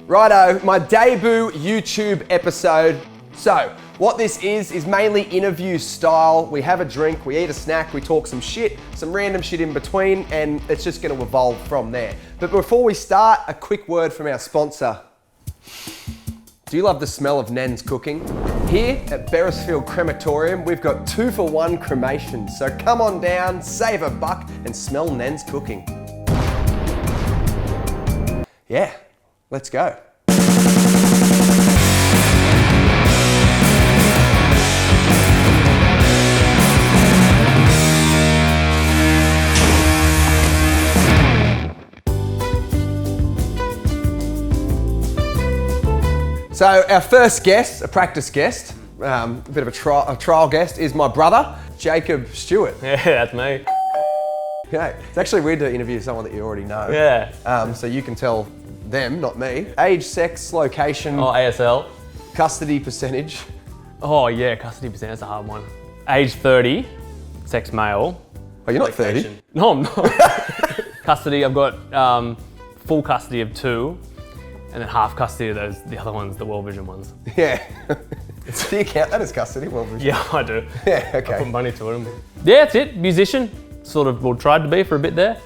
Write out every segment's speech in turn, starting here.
Righto, my debut YouTube episode. So, what this is mainly interview style. We have a drink, we eat a snack, we talk some shit, some random shit in between, and it's just gonna evolve from there. But before we start, a quick word from our sponsor. Do you love the smell of Nan's cooking? Here at Beresfield Crematorium, we've got 2-for-1 cremation. So come on down, save a buck, and smell Nan's cooking. Yeah, let's go. So our first guest, a practice guest, a bit of a trial guest, is my brother, Jacob Stewart. Yeah, that's me. Okay. It's actually weird to interview someone that you already know. Yeah. So you can tell them, not me. Age, sex, location. Oh, ASL. Custody percentage. Oh yeah, custody percent, that's a hard one. Age 30, sex male. Oh, you're not 30? No, I'm not. Custody, I've got full custody of 2. And then half custody of the other ones, the World Vision ones. Yeah. Do you count that as custody, World Vision? Yeah, I do. Yeah, okay. I put money to it. Yeah, that's it. Musician. Sort of, well, tried to be for a bit there.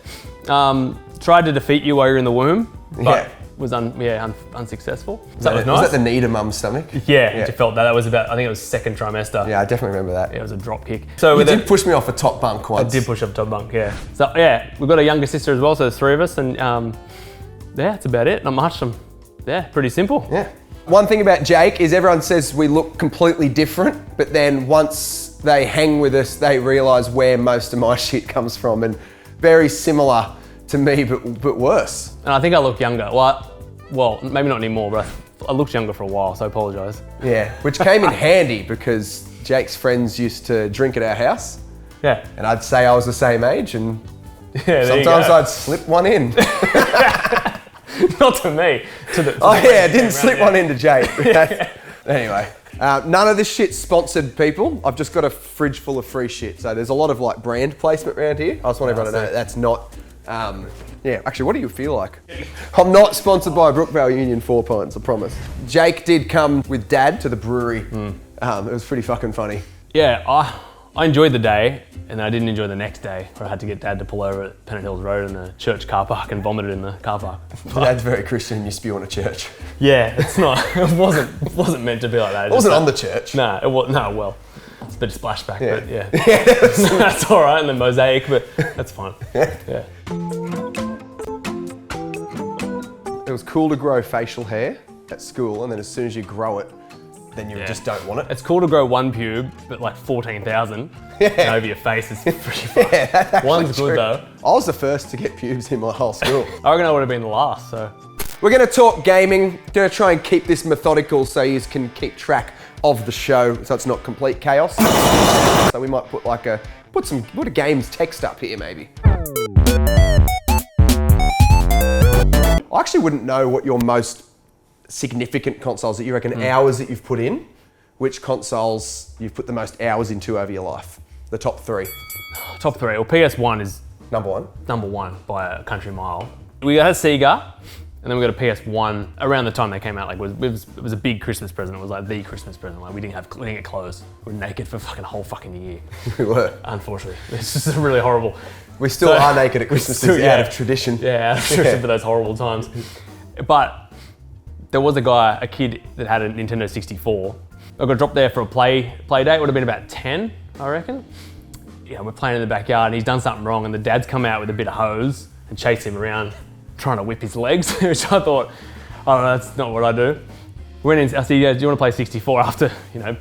Tried to defeat you while you're in the womb, but was unsuccessful. So that was nice. Was that the knee to mum's stomach? Yeah, you felt that. That was about, I think it was second trimester. Yeah, I definitely remember that. Yeah, it was a drop kick. So you did push me off a top bunk once. I did push up top bunk, yeah. So yeah, we've got a younger sister as well, so there's 3 of us, and yeah, that's about it. Not much. Yeah, pretty simple. Yeah. One thing about Jake is everyone says we look completely different, but then once they hang with us, they realise where most of my shit comes from, and very similar to me, but worse. And I think I look younger. Well, maybe not anymore, but I looked younger for a while, so I apologise. Yeah, which came in handy because Jake's friends used to drink at our house. Yeah. And I'd say I was the same age, and yeah, sometimes I'd slip one in. Not to me. I didn't slip one into Jake. Anyway, none of this shit's sponsored, people. I've just got a fridge full of free shit. So there's a lot of like brand placement around here. I just want everyone to know that that's not. Yeah, actually, what do you feel like? I'm not sponsored by Brookvale Union 4 Pints, I promise. Jake did come with Dad to the brewery. It was pretty fucking funny. Yeah, I enjoyed the day, and then I didn't enjoy the next day, where I had to get Dad to pull over at Pennant Hills Road in the church car park and vomited in the car park. Dad's very Christian, you spew on a church. Yeah, it's not. It wasn't meant to be like that. It wasn't on the church. No, it was. No, well, it's a bit of splashback, but yeah. That's all right, and the mosaic, but that's fine. Yeah. It was cool to grow facial hair at school, and then as soon as you grow it, then you just don't want it. It's cool to grow one pube, but like 14,000 over your face is pretty fun. Yeah, that's One's true. Good though. I was the first to get pubes in my whole school. I reckon I would have been the last, so. We're gonna talk gaming. Gonna try and keep this methodical so you can keep track of the show so it's not complete chaos. So we might put put a games text up here maybe. I actually wouldn't know what your most significant consoles that you reckon hours that you've put in, which consoles you've put the most hours into over your life. The top 3. Top 3. Well, PS1 is number one by a country mile. We got a Sega, and then we got a PS1 around the time they came out. Like it was a big Christmas present. It was like the Christmas present. Like we didn't get clothes. We were naked for fucking whole fucking year. We were. Unfortunately, it's just really horrible. We still are naked at Christmas out of tradition. Yeah, out of tradition for those horrible times. But there was a kid that had a Nintendo 64. I got dropped there for a play date. It would have been about 10, I reckon. Yeah, we're playing in the backyard and he's done something wrong and the dad's come out with a bit of hose and chased him around trying to whip his legs, which I thought, oh, no, that's not what I do. Went in, I said, yeah, do you want to play 64 after,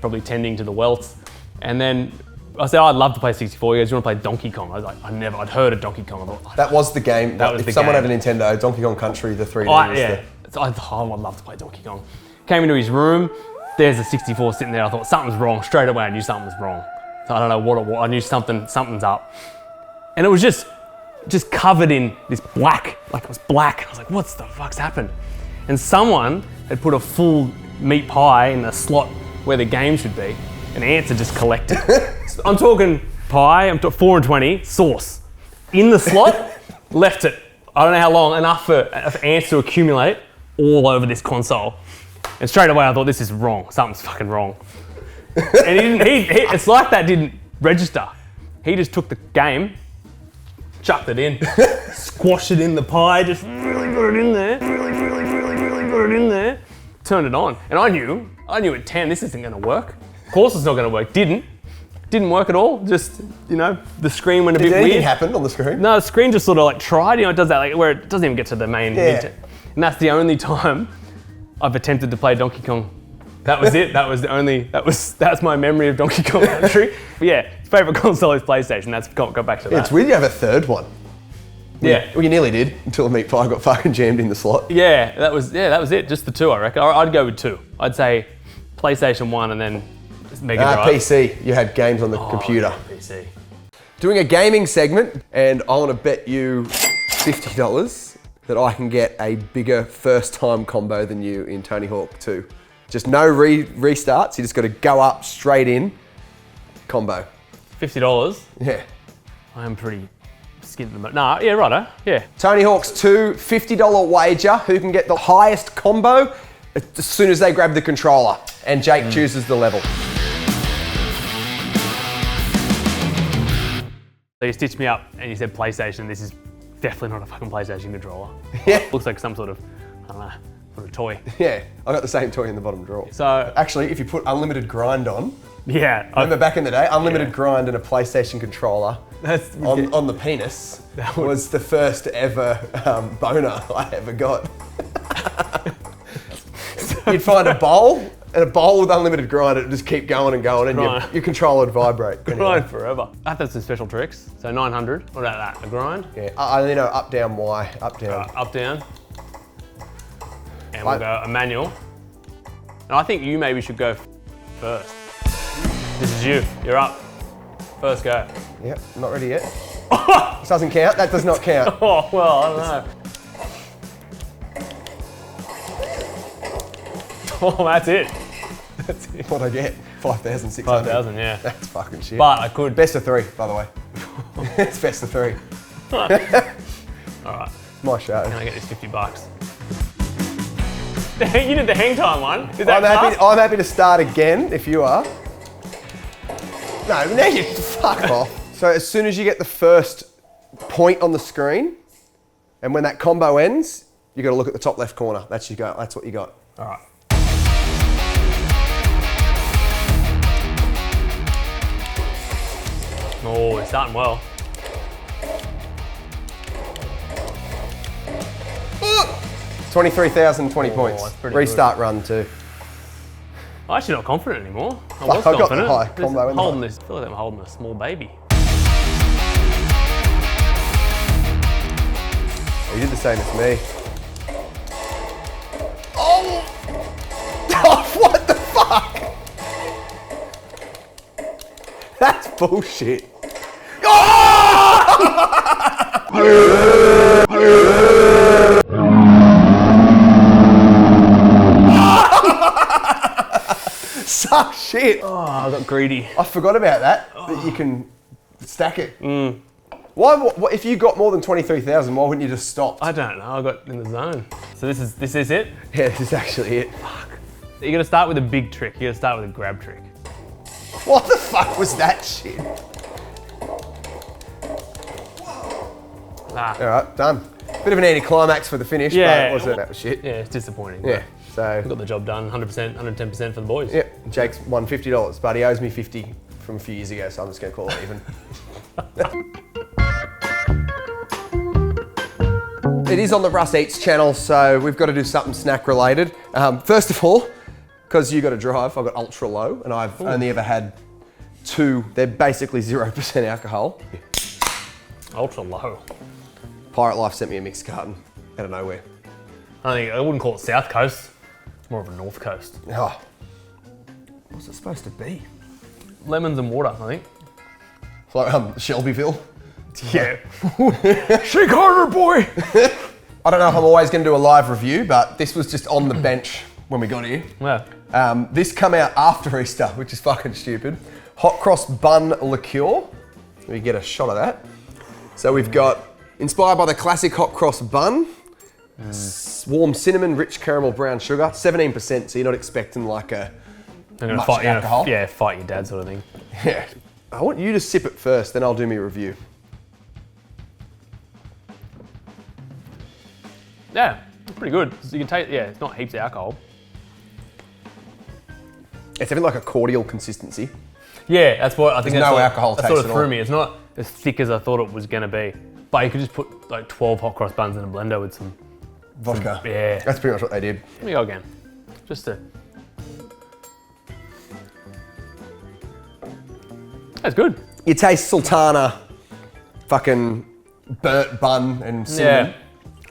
probably tending to the welts? And then I said, I'd love to play 64. He goes, do you want to play Donkey Kong? I was like, I'd heard of Donkey Kong. I thought, that was the game. If someone had a Nintendo, Donkey Kong Country, the 3D was yeah. I would love to play Donkey Kong. Came into his room, there's a 64 sitting there. I thought something's wrong. Straight away I knew something was wrong. So I don't know what it was. I knew something's up. And it was just covered in this black, like it was black. I was like, what the fuck's happened? And someone had put a full meat pie in the slot where the game should be, and ants had just collected. I'm talking pie, I'm talking 4 and 20, sauce. In the slot, left it, I don't know how long, enough for ants to accumulate, all over this console. And straight away I thought, this is wrong. Something's fucking wrong. And it's like that didn't register. He just took the game, chucked it in, squashed it in the pie, just really got it in there, really got it in there, turned it on. And I knew at 10, this isn't gonna work. Of course it's not gonna work. Didn't work at all. Just, you know, the screen went a bit weird. Did anything happen on the screen? No, the screen just sort of like tried, you know, it does that like where it doesn't even get to the main. Yeah. And that's the only time I've attempted to play Donkey Kong. That was it. That's my memory of Donkey Kong Country. But yeah, favourite console is PlayStation. That's go back to that. It's weird you have a third one. Yeah. Well, you nearly did until the meat pie got fucking jammed in the slot. Yeah, that was it. Just the two, I reckon. I'd go with two. I'd say PlayStation 1 and then Mega Drive. PC. You had games on the computer. Yeah, PC. Doing a gaming segment, and I want to bet you $50 that I can get a bigger first-time combo than you in Tony Hawk 2. Just no restarts. You just got to go up straight in. Combo. $50. Yeah. I am pretty skint at the moment. Nah, yeah, righto. Yeah. Tony Hawk's 2, $50 wager. Who can get the highest combo as soon as they grab the controller? And Jake chooses the level. So you stitched me up and you said PlayStation. This is definitely not a fucking PlayStation controller. Yeah. Looks like some sort of, I don't know, sort of toy. Yeah, I got the same toy in the bottom drawer. So actually, if you put unlimited grind on, yeah. remember back in the day, unlimited grind and a PlayStation controller on the penis was the first ever boner I ever got. You'd find a bowl, and a bowl with unlimited grind, it'd just keep going and going, and your controller would vibrate. Grind forever. I have to have some special tricks. So 900, what about that? A grind? Yeah, I only know up, down, Y, up, down. Up, down. And we'll go a manual. And I think you maybe should go first. This is you, you're up. First go. Yep, not ready yet. This doesn't count, that does not count. Oh, well, I don't know. Oh, that's it. That's it. What'd I get? 5,600. 5,000, yeah. That's fucking shit. But I could. Best of 3, by the way. It's best of 3. All right. My show. Can I get this $50? You did the hang time one. Is that I'm happy to start again if you are. No, now you fuck off. So as soon as you get the first point on the screen, and when that combo ends, you got to look at the top left corner. That's what you got. All right. Oh, we're starting well. 23,020 points. That's pretty Restart run too. I'm actually not confident anymore. I I was got the confident. high combo in Holding this, I feel like I'm holding a small baby. You did the same as me. Oh! Oh, what the fuck? That's bullshit. Suck shit. Oh, I got greedy. I forgot about that you can stack it. Why, if you got more than 23,000, why wouldn't you just stop? I don't know, I got in the zone. So this is it? Yeah, this is actually it. Fuck. You gotta start with a big trick. You gotta start with a grab trick. What the fuck was that shit? Ah. All right, done. Bit of an anticlimax for the finish, Yeah. but that was shit. Yeah, it's disappointing. Yeah, so. We got the job done, 100%, 110% for the boys. Yep, Jake's won $50, but he owes me 50 from a few years ago, so I'm just gonna call it even. It is on the Russ.Eats channel, so we've got to do something snack related. First of all, because you got to drive, I've got ultra low, and I've only ever had 2. They're basically 0% alcohol. Ultra low. Pirate Life sent me a mixed carton out of nowhere. I wouldn't call it South Coast. It's more of a North Coast. Oh, what's it supposed to be? Lemons and water, I think. It's like Shelbyville. Yeah. Shake harder, boy! I don't know if I'm always going to do a live review, but this was just on the bench when we got here. Yeah. This come out after Easter, which is fucking stupid. Hot cross bun liqueur. We get a shot of that. So we've got, inspired by the classic hot cross bun, Warm cinnamon, rich caramel brown sugar, 17%, so you're not expecting like a much alcohol. Fight your dad sort of thing. Yeah. I want you to sip it first, then I'll do my review. Yeah, it's pretty good. So you can taste, it's not heaps of alcohol. It's having like a cordial consistency. Yeah, that's what I think. There's no alcohol taste. taste That sort of threw me. It's not as thick as I thought it was gonna be. But you could just put like 12 hot cross buns in a blender with some vodka. Yeah. That's pretty much what they did. Let me go again. Just to. That's good. You taste sultana, fucking burnt bun and cinnamon. Yeah.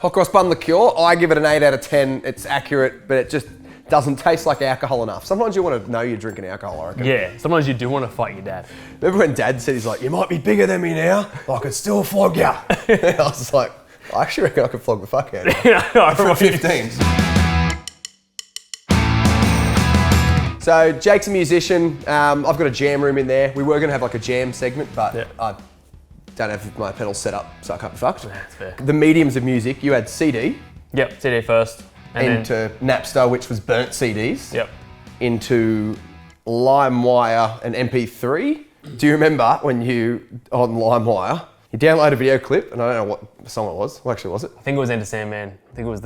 Hot cross bun liqueur, I give it an 8 out of 10. It's accurate, but it just doesn't taste like alcohol enough. Sometimes you want to know you're drinking alcohol, I reckon. Yeah, sometimes you do want to fight your dad. Remember when Dad said, he's like, you might be bigger than me now, but I could still flog ya. I was like, I actually reckon I could flog the fuck out of you. For 15s. So Jake's a musician. I've got a jam room in there. We were going to have like a jam segment, but I don't have my pedals set up, so I can't be fucked. That's fair. The mediums of music, you had CD. Yep, CD first. And into Napster, which was burnt CDs. Yep. Into LimeWire and MP3. Do you remember when you, on LimeWire, you download a video clip, and I don't know what song it was. What actually was it? I think it was Enter Sandman. I think it was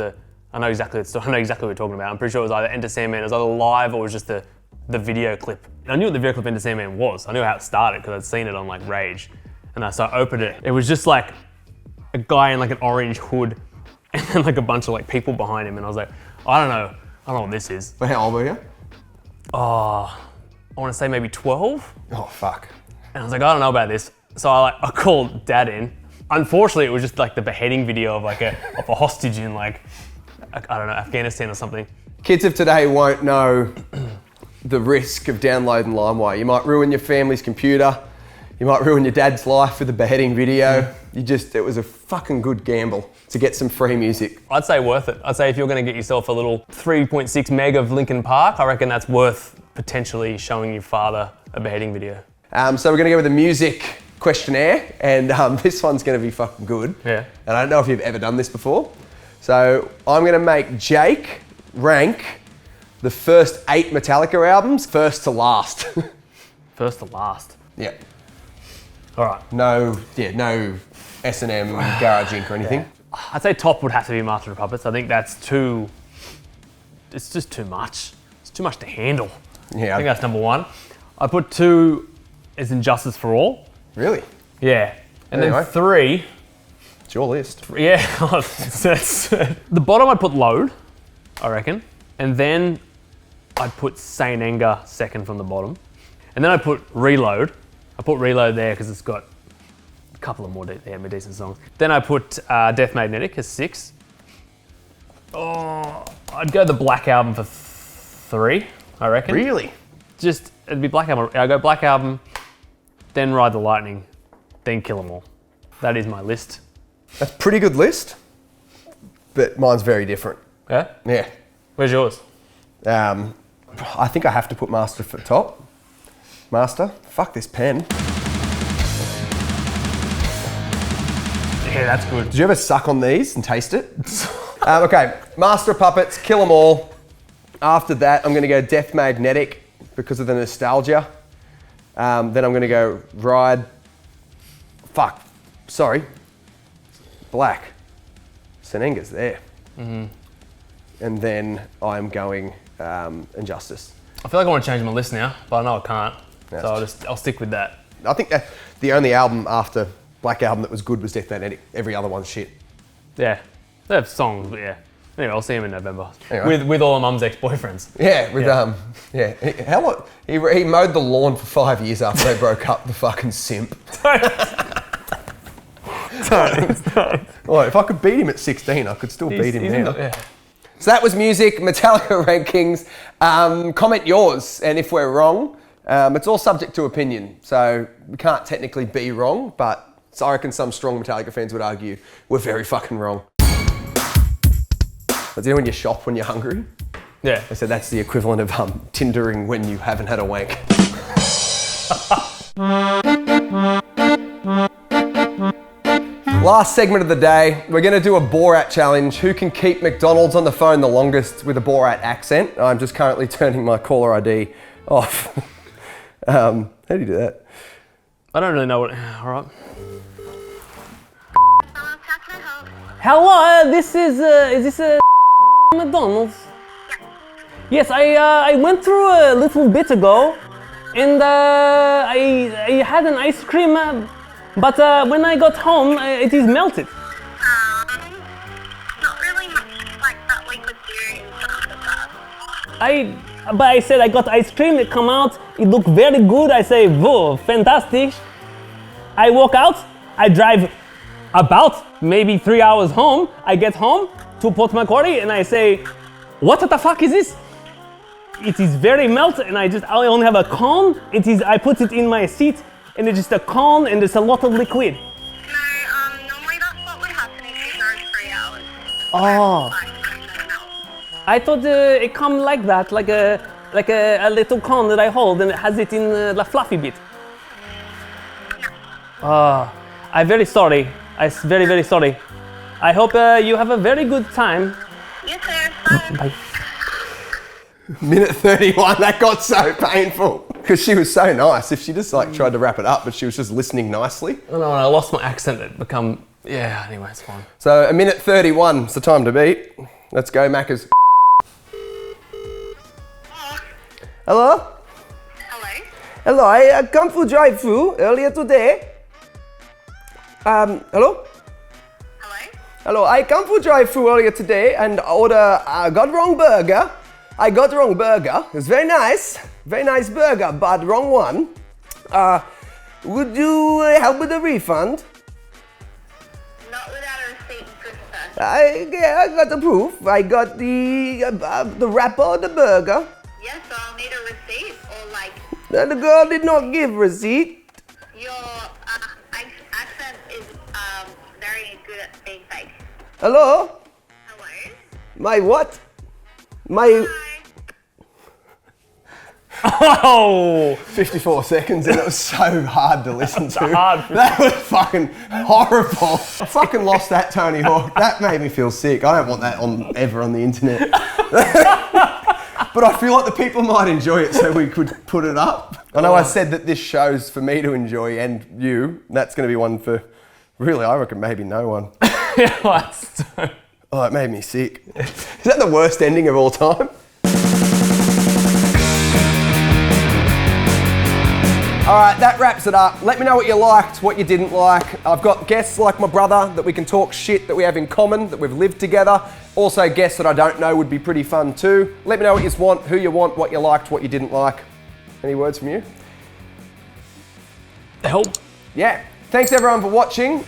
I know exactly what we're talking about. I'm pretty sure it was either Enter Sandman, it was either live or it was just the video clip. And I knew what the video clip Enter Sandman was. I knew how it started because I'd seen it on like Rage. And so I opened it. It was just like a guy in like an orange hood and then like a bunch of like people behind him. And I was like, I don't know what this is. But how old were you? Oh, I want to say maybe 12. Oh, fuck. And I was like, I don't know about this. So I called Dad in. Unfortunately, it was just like the beheading video of like a hostage in like, I don't know, Afghanistan or something. Kids of today won't know the risk of downloading LimeWire. You might ruin your family's computer. You might ruin your dad's life with a beheading video. It was a fucking good gamble to get some free music. I'd say worth it. I'd say if you're gonna get yourself a little 3.6 meg of Linkin Park, I reckon that's worth potentially showing your father a beheading video. So we're gonna go with the music questionnaire, and this one's gonna be fucking good. Yeah. And I don't know if you've ever done this before. So I'm gonna make Jake rank the first 8 Metallica albums, first to last. First to last. Yeah. All right. No S&M Garage Inc. or anything. Yeah. I'd say top would have to be Master of Puppets. I think that's it's just too much. It's too much to handle. Yeah. I think that's number 1. I put 2 as Injustice for All. Really? Yeah. And anyway. then 3. It's your list. Yeah. The bottom I'd put Load, I reckon. And then I'd put Saint Anger second from the bottom. And then I put Reload. I put Reload there because it's got a couple of more decent songs. Then I put Death Magnetic as 6. Oh, I'd go the Black Album for 3, I reckon. Really? It'd be Black Album. I'd go Black Album, then Ride the Lightning, then Kill 'Em All. That is my list. That's a pretty good list, but mine's very different. Yeah? Yeah. Where's yours? I think I have to put Master for top. Master? Fuck this pen. Yeah, that's good. Did you ever suck on these and taste it? Okay, Master of Puppets, Kill 'Em All. After that, I'm gonna go Death Magnetic because of the nostalgia. Then I'm gonna go Black. Senenga's there. Mm-hmm. And then I'm going Injustice. I feel like I want to change my list now, but I know I can't. Yeah, So I'll stick with that. I think that the only album after Black Album that was good was Death Magnetic. Every other one's shit. Yeah, they have songs, but yeah. Anyway, I'll see him in November. Anyway. With all of Mum's ex-boyfriends. Yeah, he mowed the lawn for 5 years after they broke up, the fucking simp. Well, if I could beat him at 16, I could still beat him now. Yeah. So that was music, Metallica rankings. Comment yours, and if we're wrong, it's all subject to opinion. So we can't technically be wrong, but I reckon some strong Metallica fans would argue we're very fucking wrong. But you know when you shop when you're hungry? Yeah. They said that's the equivalent of Tindering when you haven't had a wank. last segment of the day. We're gonna do a Borat challenge. Who can keep McDonald's on the phone the longest with a Borat accent? I'm just currently turning my caller ID off. How do you do that? I don't really know what. All right. How can I help? Hello, this is this McDonald's? Yes, I went through a little bit ago, and I had an ice cream, but when I got home, it is melted. Not really much like that we could do in front of that. But I said I got ice cream, it come out, it looked very good. I say, whoa, fantastic. I walk out, I drive about maybe 3 hours home. I get home to Port Macquarie and I say, what the fuck is this? It is very melted and I only have a cone. I put it in my seat and it's just a cone and there's a lot of liquid. No, normally that's what would happen if you go 3 hours. Oh. I thought it come like that, like a little cone that I hold and it has it in the fluffy bit. I'm very sorry. I'm very, very sorry. I hope you have a very good time. You too. Bye. Bye. Minute 31, that got so painful. Because she was so nice. If she just like tried to wrap it up, but she was just listening nicely. I know, when I lost my accent, it become, yeah, anyway, it's fine. So a minute 31 is the time to beat. Let's go, Macca's. Hello? Hello? Hello, I come for drive-through earlier today. Hello? Hello? Hello, I come for drive-through earlier today and got wrong burger. I got wrong burger. It was very nice burger, but wrong one. Would you help with a refund? Not without a receipt and proof first. I got the proof. I got the wrapper of the burger. Yes, so I'll need a receipt or like The girl did not give receipt. your accent is very good at being fake. Hello? Hello? My what? My Hi. Oh! 54 seconds and it was so hard to listen to. hard. That was fucking horrible. I fucking lost that, Tony Hawk. That made me feel sick. I don't want that ever on the internet. But I feel like the people might enjoy it, so we could put it up. I know I said that this show's for me to enjoy and you. That's going to be one for, really, I reckon maybe no one. Oh, it made me sick. Is that the worst ending of all time? All right, that wraps it up. Let me know what you liked, what you didn't like. I've got guests like my brother that we can talk shit that we have in common, that we've lived together. Also guests that I don't know would be pretty fun too. Let me know what you want, who you want, what you liked, what you didn't like. Any words from you? Help. Yeah. Thanks everyone for watching.